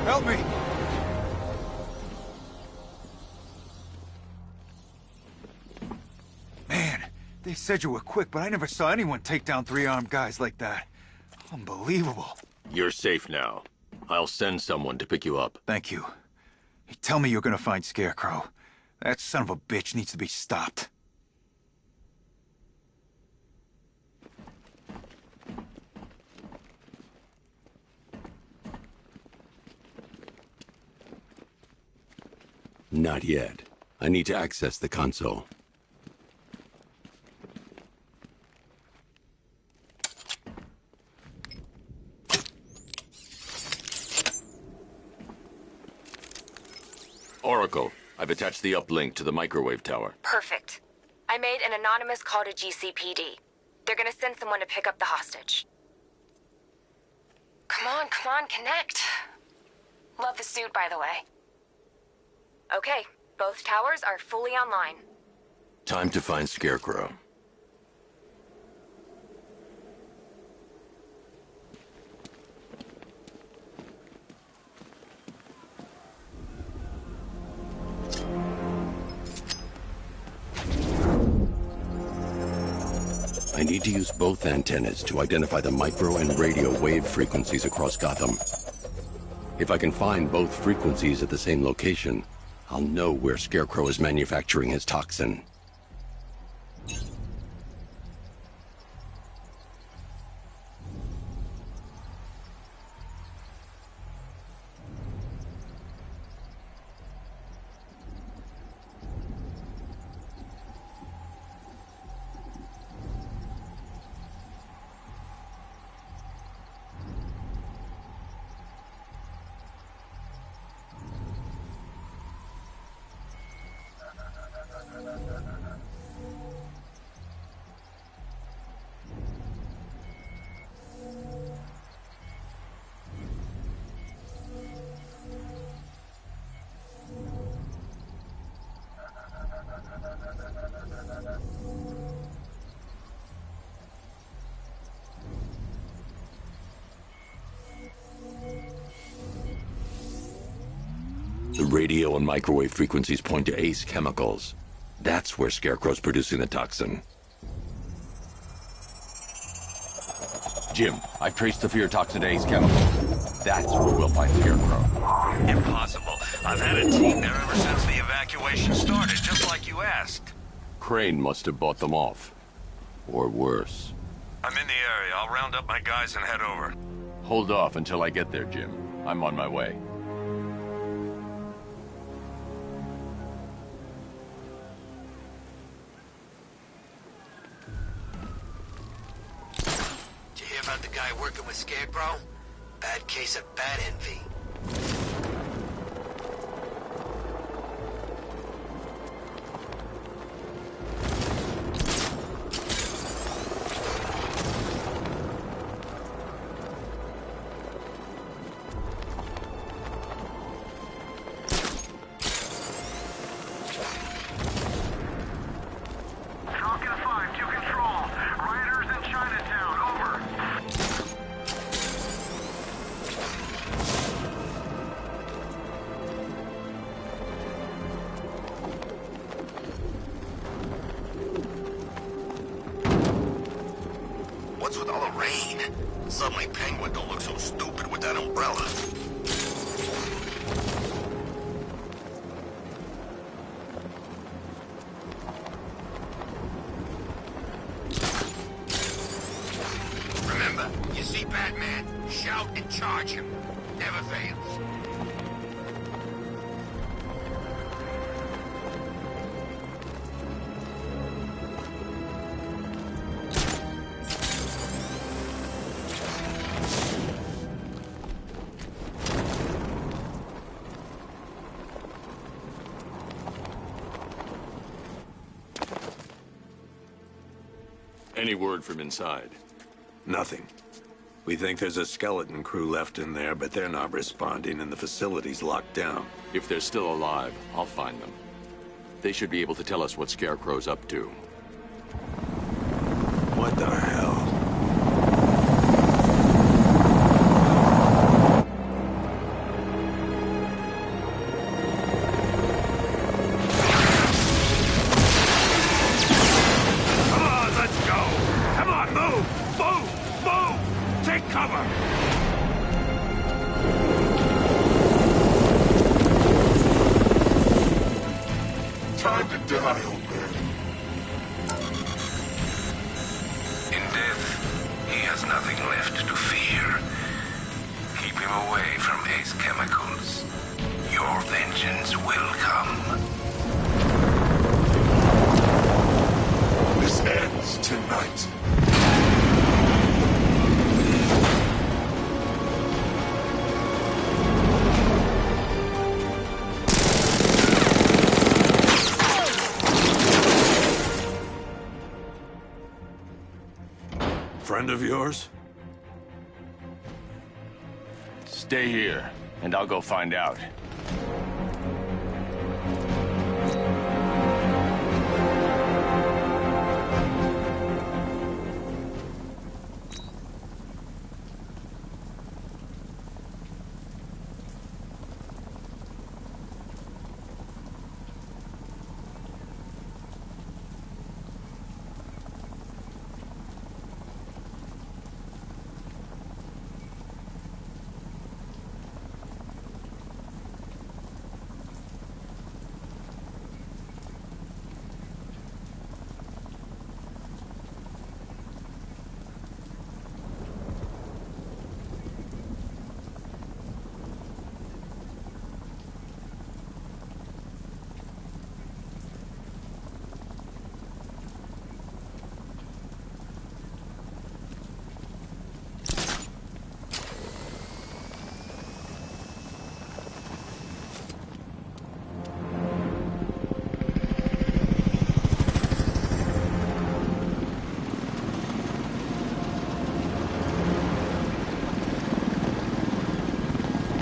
Help me! Man, they said you were quick, but I never saw anyone take down three-armed guys like that. Unbelievable. You're safe now. I'll send someone to pick you up. Thank you. Hey, tell me you're gonna find Scarecrow. That son of a bitch needs to be stopped. Not yet. I need to access the console. Oracle, I've attached the uplink to the microwave tower. Perfect. I made an anonymous call to GCPD. They're gonna send someone to pick up the hostage. Come on, connect. Love the suit, by the way. Okay, both towers are fully online. Time to find Scarecrow. I need to use both antennas to identify the micro and radio wave frequencies across Gotham. If I can find both frequencies at the same location, I'll know where Scarecrow is manufacturing his toxin. The radio and microwave frequencies point to Ace Chemicals. That's where Scarecrow's producing the toxin. Jim, I've traced the fear toxin to Ace Chemicals. That's where we'll find Scarecrow. Impossible. I've had a team there ever since the evacuation started, just like you asked. Crane must have bought them off. Or worse. I'm in the area. I'll round up my guys and head over. Hold off until I get there, Jim. I'm on my way. Did you hear about the guy working with Scarecrow? Bad case of bat envy. What's with all the rain? Suddenly Penguin don't look so stupid with that umbrella. Remember, you see Batman, shout and charge him. Never fails. Any word from inside? Nothing. We think there's a skeleton crew left in there, but they're not responding and the facility's locked down. If they're still alive, I'll find them. They should be able to tell us what Scarecrow's up to. What the hell? Come on, let's go! Come on, move! Move! Move! Take cover! Time to die, old man. In death, he has nothing left to fear. Keep him away from Ace Chemicals. Your vengeance will come. This ends tonight. Friend of yours? Stay here, and I'll go find out.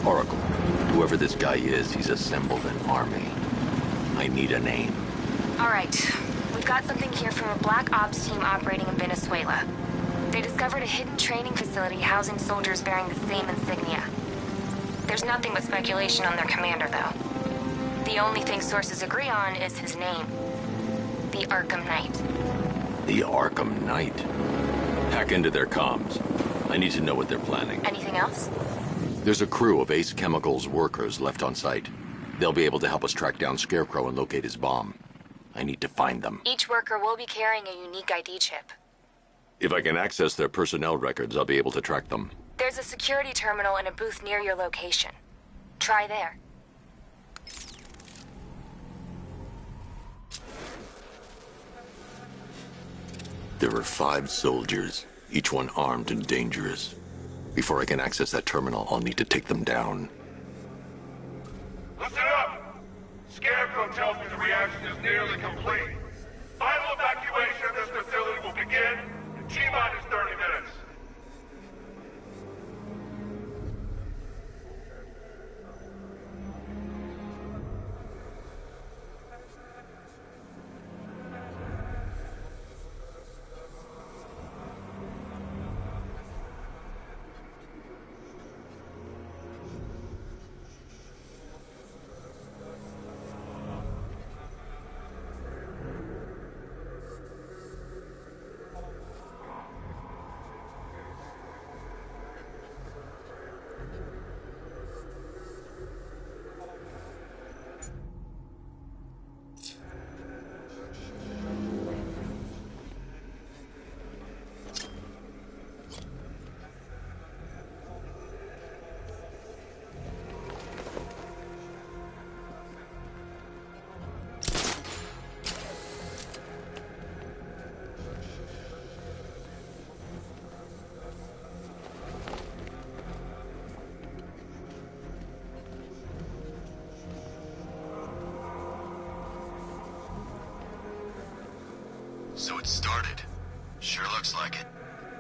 Oracle, whoever this guy is, he's assembled an army. I need a name. All right. We've got something here from a Black Ops team operating in Venezuela. They discovered a hidden training facility housing soldiers bearing the same insignia. There's nothing but speculation on their commander, though. The only thing sources agree on is his name. The Arkham Knight. The Arkham Knight? Hack into their comms. I need to know what they're planning. Anything else? There's a crew of Ace Chemicals workers left on site. They'll be able to help us track down Scarecrow and locate his bomb. I need to find them. Each worker will be carrying a unique ID chip. If I can access their personnel records, I'll be able to track them. There's a security terminal in a booth near your location. Try there. There are 5 soldiers, each one armed and dangerous. Before I can access that terminal, I'll need to take them down. Listen up! Scarecrow tells me the reaction is nearly complete. Final evacuation of this facility will begin in T-minus 30 minutes. So it started. Sure looks like it.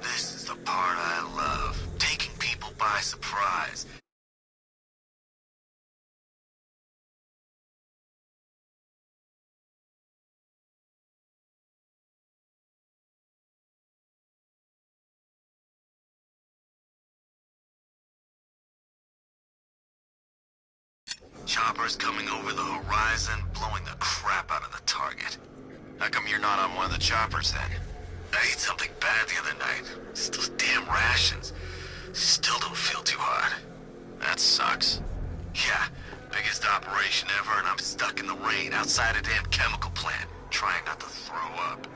This is the part I love. Taking people by surprise. Choppers coming over the horizon, blowing the crap out of the target. How come you're not on one of the choppers then? I ate something bad the other night. It's those damn rations. Still don't feel too hot. That sucks. Yeah, biggest operation ever, and I'm stuck in the rain outside a damn chemical plant, trying not to throw up.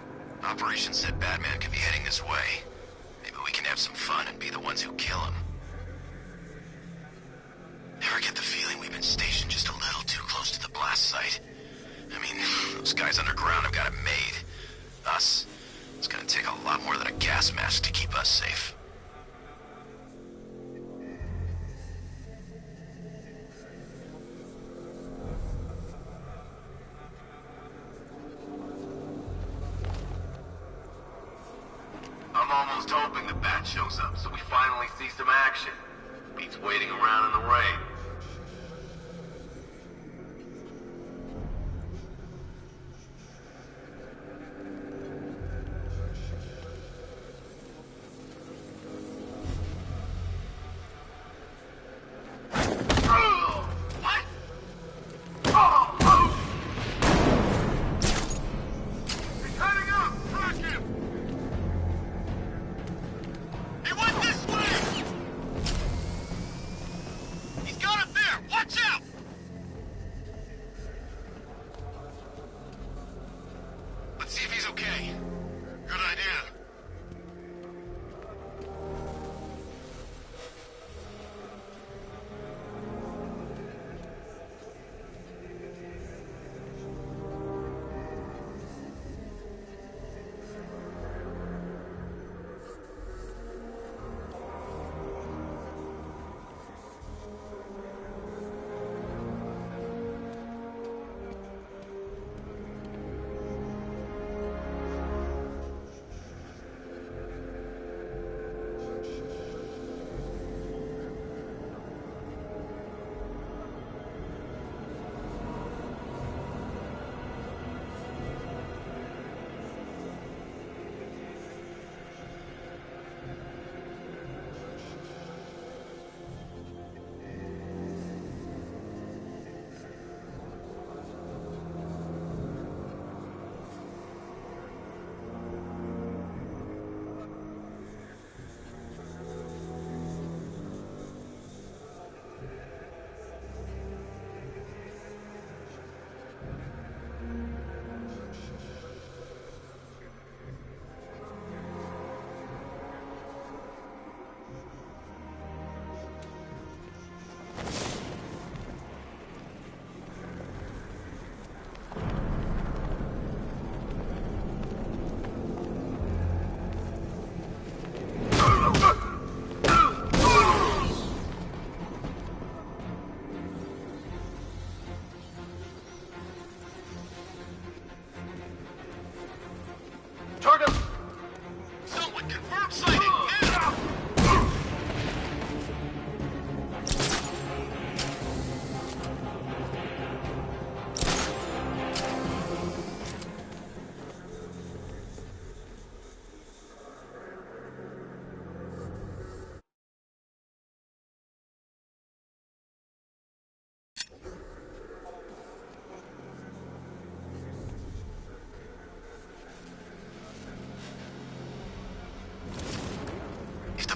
Operation said Batman could be heading this way. Maybe we can have some fun and be the ones who kill him. Ever get the feeling we've been stationed just a little too close to the blast site? I mean, those guys underground have got it made. Us, it's gonna take a lot more than a gas mask to keep us safe. I'm almost hoping the bat shows up so we finally see some action. Beats waiting around in the rain.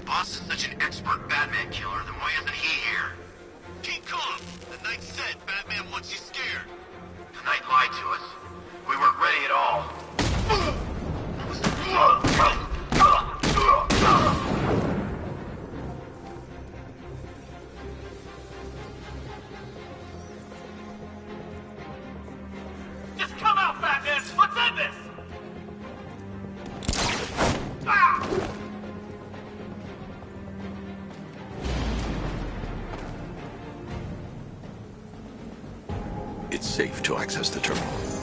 Boss is such an expert Batman killer, then why isn't he here? Keep calm. The Knight said Batman wants you scared. The Knight lied to us. We weren't ready at all. Just come out, Batman! What's in this? Ah! It's safe to access the terminal.